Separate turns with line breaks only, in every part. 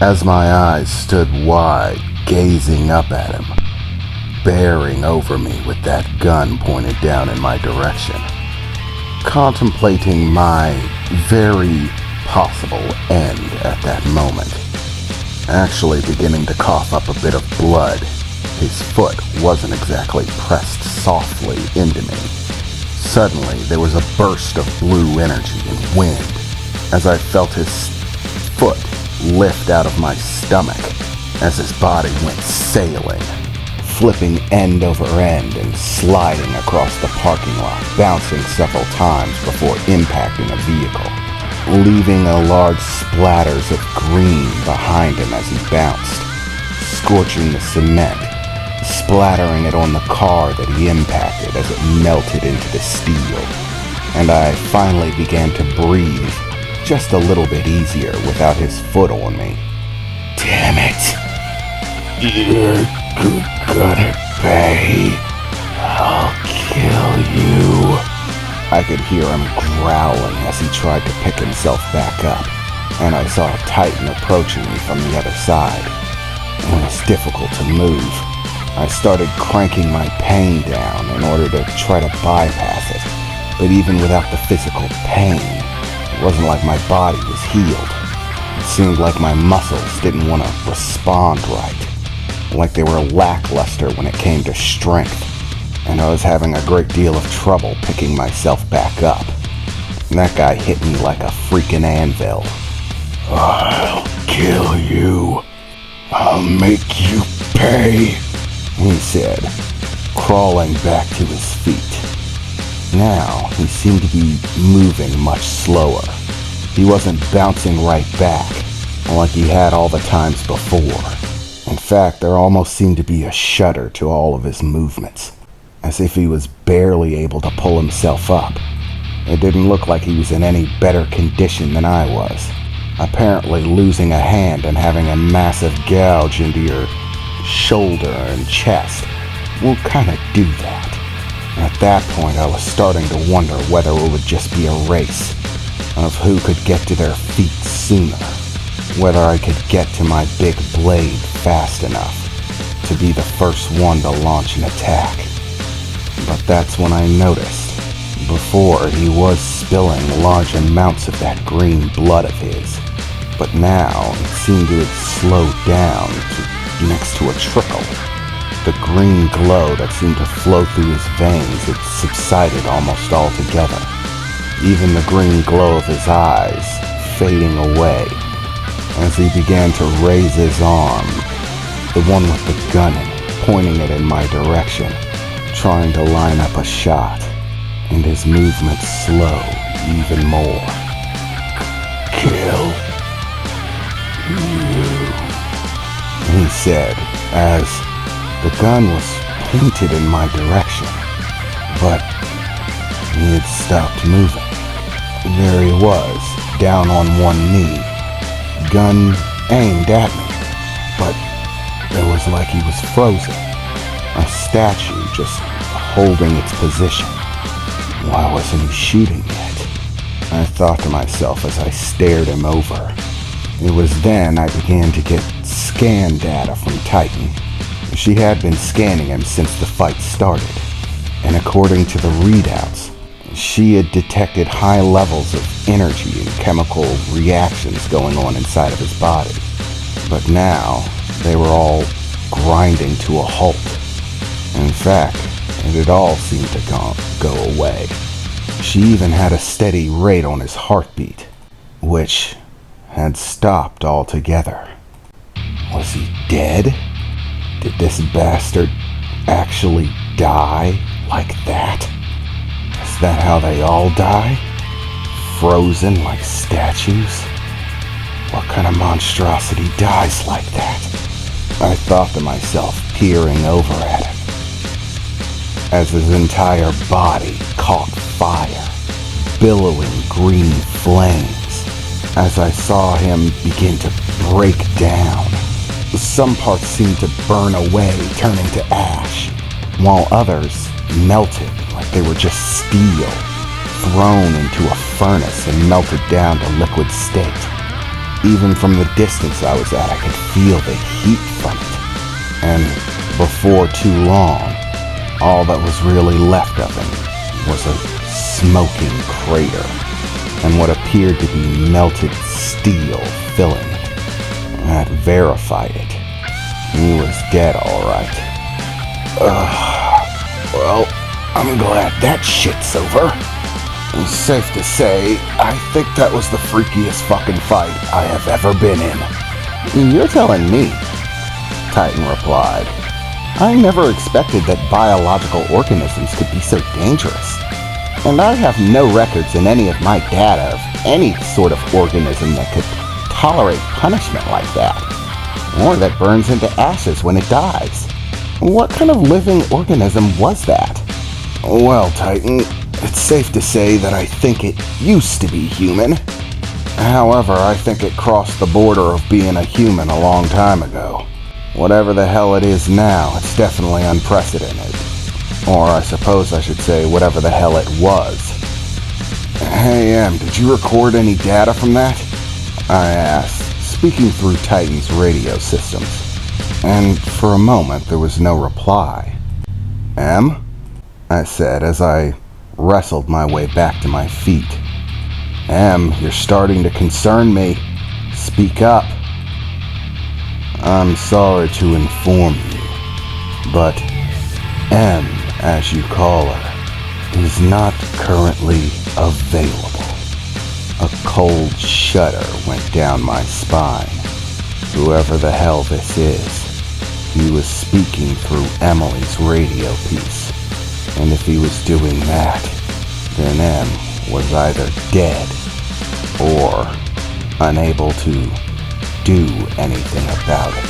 as my eyes stood wide, gazing up at him, bearing over me with that gun pointed down in my direction, contemplating my very possible end at that moment, actually beginning to cough up a bit of blood. His foot wasn't exactly pressed softly into me. Suddenly, there was a burst of blue energy and wind as I felt his foot lift out of my stomach as his body went sailing, flipping end over end and sliding across the parking lot, bouncing several times before impacting a vehicle, leaving a large splatters of green behind him as he bounced, scorching the cement, splattering it on the car that he impacted as it melted into the steel. And I finally began to breathe just a little bit easier without his foot on me. Damn it! You're gonna pay. I'll kill you. I could hear him growling as he tried to pick himself back up, and I saw a Titan approaching me from the other side. It was difficult to move. I started cranking my pain down in order to try to bypass it, but even without the physical pain, it wasn't like my body was healed. It seemed like my muscles didn't want to respond right, like they were lackluster when it came to strength, and I was having a great deal of trouble picking myself back up. And that guy hit me like a freaking anvil. I'll kill you. I'll make you pay, he said, crawling back to his feet. Now, he seemed to be moving much slower. He wasn't bouncing right back, like he had all the times before. In fact, there almost seemed to be a shudder to all of his movements, as if he was barely able to pull himself up. It didn't look like he was in any better condition than I was. Apparently losing a hand and having a massive gouge into your shoulder and chest will kind of do that. At that point, I was starting to wonder whether it would just be a race of who could get to their feet sooner, whether I could get to my big blade fast enough to be the first one to launch an attack. But that's when I noticed. Before, he was spilling large amounts of that green blood of his, but now it seemed to have slowed down to next to a trickle. The green glow that seemed to flow through his veins had subsided almost altogether, even the green glow of his eyes fading away as he began to raise his arm, the one with the gun pointing it in my direction, trying to line up a shot, and his movement slowed even more. Kill you, he said as the gun was pointed in my direction, but he had stopped moving. There he was, down on one knee, gun aimed at me, but it was like he was frozen, a statue just holding its position. Why wasn't he shooting yet? I thought to myself as I stared him over. It was then I began to get scan data from Titan. She had been scanning him since the fight started, and according to the readouts, she had detected high levels of energy and chemical reactions going on inside of his body. But now, they were all grinding to a halt. In fact, it had all seemed to go away. She even had a steady rate on his heartbeat, which had stopped altogether. Was he dead? Did this bastard actually die like that? Is that how they all die? Frozen like statues? What kind of monstrosity dies like that? I thought to myself, peering over at him, as his entire body caught fire, billowing green flames, as I saw him begin to break down. Some parts seemed to burn away, turning to ash, while others melted like they were just steel, thrown into a furnace and melted down to liquid state. Even from the distance I was at, I could feel the heat from it. And before too long, all that was really left of him was a smoking crater and what appeared to be melted steel filling it. That verified it. He was dead, all right. Well, I'm glad that shit's over. It's safe to say, I think that was the freakiest fucking fight I have ever been in. You're telling me, Titan replied. I never expected that biological organisms could be so dangerous. And I have no records in any of my data of any sort of organism that could tolerate punishment like that, or that burns into ashes when it dies. What kind of living organism was that? Well, Titan, it's safe to say that I think it used to be human. However, I think it crossed the border of being a human a long time ago. Whatever the hell it is now, it's definitely unprecedented. Or I suppose I should say whatever the hell it was. Hey, did you record any data from that? I asked, speaking through Titan's radio systems. And for a moment there was no reply. M? I said as I wrestled my way back to my feet. M, you're starting to concern me. Speak up. I'm sorry to inform you, but M, as you call her, is not currently available. A cold shudder went down my spine. Whoever the hell this is, he was speaking through Emily's radio piece. And if he was doing that, then M was either dead or unable to do anything about it.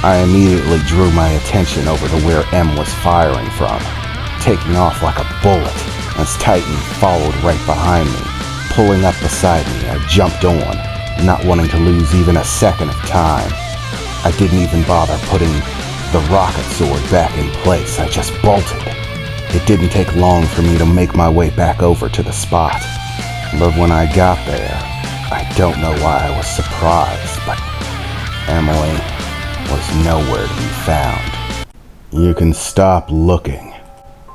I immediately drew my attention over to where M was firing from, taking off like a bullet as Titan followed right behind me. Pulling up beside me, I jumped on, not wanting to lose even a second of time. I didn't even bother putting the rocket sword back in place. I just bolted. It didn't take long for me to make my way back over to the spot. But when I got there, I don't know why I was surprised, but Emily was nowhere to be found. You can stop looking,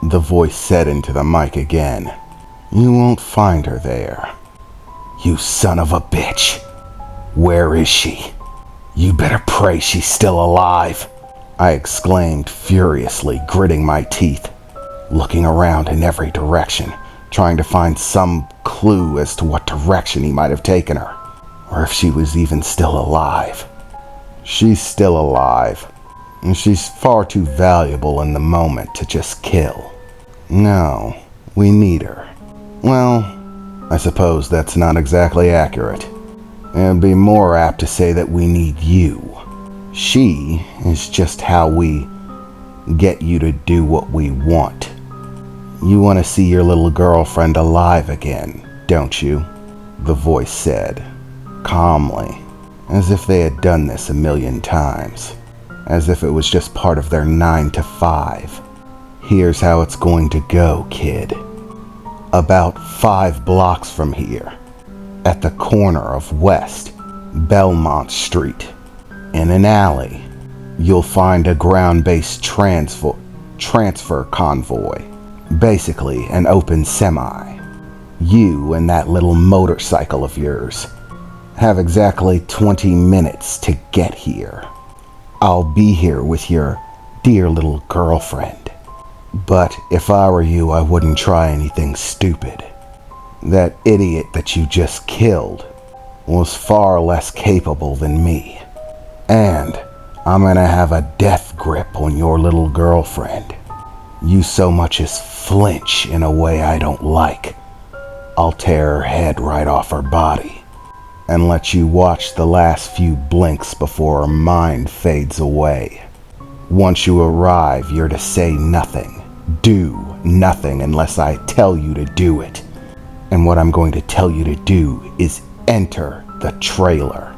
the voice said into the mic again. You won't find her there. You son of a bitch. Where is she? You better pray she's still alive, I exclaimed furiously, gritting my teeth. Looking around in every direction, trying to find some clue as to what direction he might have taken her, or if she was even still alive. She's still alive, and she's far too valuable in the moment to just kill. No, we need her. Well, I suppose that's not exactly accurate. It'd be more apt to say that we need you. She is just how we get you to do what we want. You want to see your little girlfriend alive again, don't you? The voice said, calmly, as if they had done this 1,000,000 times, as if it was just part of their 9 to 5. Here's how it's going to go, kid. About 5 blocks from here, at the corner of West Belmont Street, in an alley, you'll find a ground-based transfer convoy. Basically, an open semi. You and that little motorcycle of yours have exactly 20 minutes to get here. I'll be here with your dear little girlfriend. But if I were you, I wouldn't try anything stupid. That idiot that you just killed was far less capable than me. And I'm gonna have a death grip on your little girlfriend. You so much as flinch in a way I don't like, I'll tear her head right off her body and let you watch the last few blinks before her mind fades away. Once you arrive, you're to say nothing, do nothing unless I tell you to do it. And what I'm going to tell you to do is enter the trailer.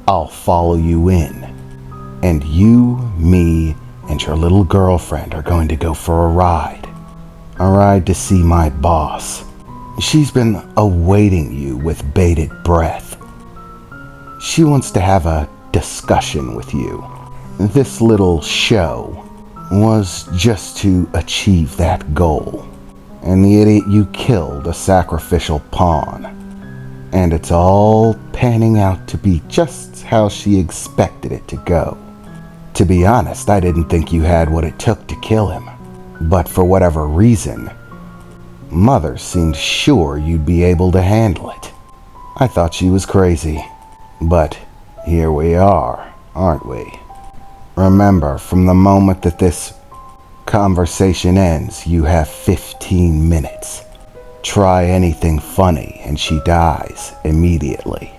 I'll follow you in, and you, me, and your little girlfriend are going to go for a ride. A ride to see my boss. She's been awaiting you with bated breath. She wants to have a discussion with you. This little show was just to achieve that goal. And the idiot you killed a sacrificial pawn. And it's all panning out to be just how she expected it to go. To be honest, I didn't think you had what it took to kill him. But for whatever reason, Mother seemed sure you'd be able to handle it. I thought she was crazy. But here we are, aren't we? Remember, from the moment that this conversation ends, you have 15 minutes. Try anything funny and she dies immediately.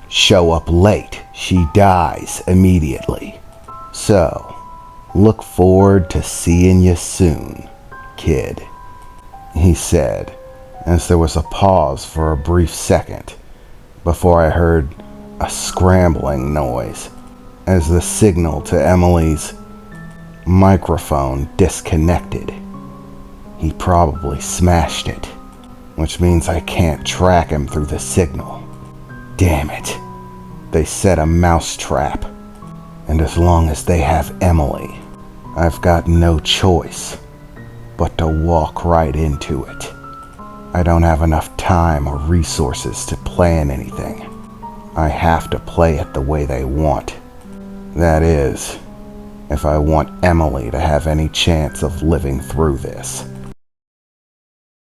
Show up late, she dies immediately. So, look forward to seeing you soon, kid, he said, as there was a pause for a brief second before I heard a scrambling noise as the signal to Emily's microphone disconnected. He probably smashed it, which means I can't track him through the signal. Damn it. They set a mousetrap, and as long as they have Emily, I've got no choice but to walk right into it. I don't have enough time or resources to plan anything. I have to play it the way they want. That is, if I want Emily to have any chance of living through this.